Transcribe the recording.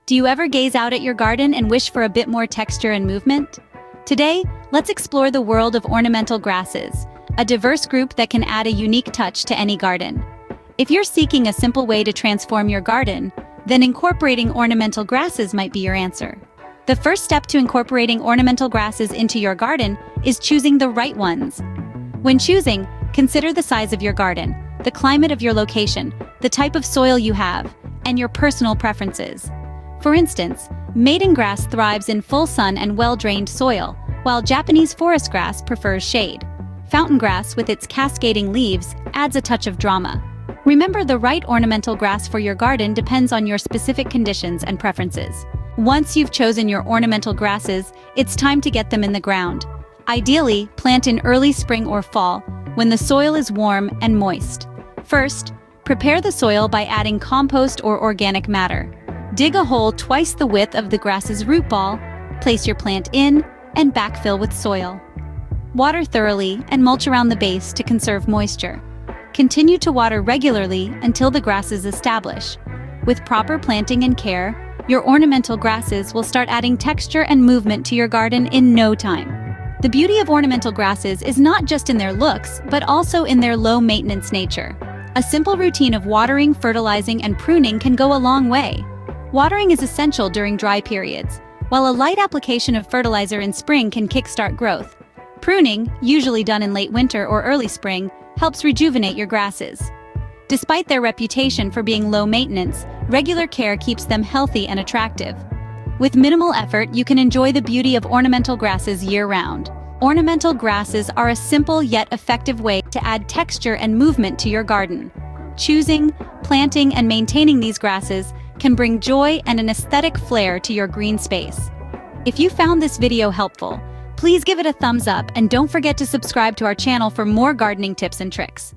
Do you ever gaze out at your garden and wish for a bit more texture and movement? Today, let's explore the world of ornamental grasses, a diverse group that can add a unique touch to any garden. If you're seeking a simple way to transform your garden, then incorporating ornamental grasses might be your answer. The first step to incorporating ornamental grasses into your garden is choosing the right ones. When choosing, consider the size of your garden, the climate of your location, the type of soil you have, and your personal preferences. For instance, maiden grass thrives in full sun and well-drained soil, while Japanese forest grass prefers shade. Fountain grass, with its cascading leaves, adds a touch of drama. Remember, the right ornamental grass for your garden depends on your specific conditions and preferences. Once you've chosen your ornamental grasses, it's time to get them in the ground. Ideally, plant in early spring or fall, when the soil is warm and moist. First, prepare the soil by adding compost or organic matter. Dig a hole twice the width of the grass's root ball, place your plant in, and backfill with soil. Water thoroughly and mulch around the base to conserve moisture. Continue to water regularly until the grasses establish. With proper planting and care, your ornamental grasses will start adding texture and movement to your garden in no time. The beauty of ornamental grasses is not just in their looks, but also in their low-maintenance nature. A simple routine of watering, fertilizing, and pruning can go a long way. Watering is essential during dry periods, while a light application of fertilizer in spring can kickstart growth. Pruning, usually done in late winter or early spring, helps rejuvenate your grasses. Despite their reputation for being low maintenance, regular care keeps them healthy and attractive. With minimal effort, you can enjoy the beauty of ornamental grasses year-round. Ornamental grasses are a simple yet effective way to add texture and movement to your garden. Choosing, planting, and maintaining these grasses can bring joy and an aesthetic flair to your green space. If you found this video helpful, please give it a thumbs up and don't forget to subscribe to our channel for more gardening tips and tricks.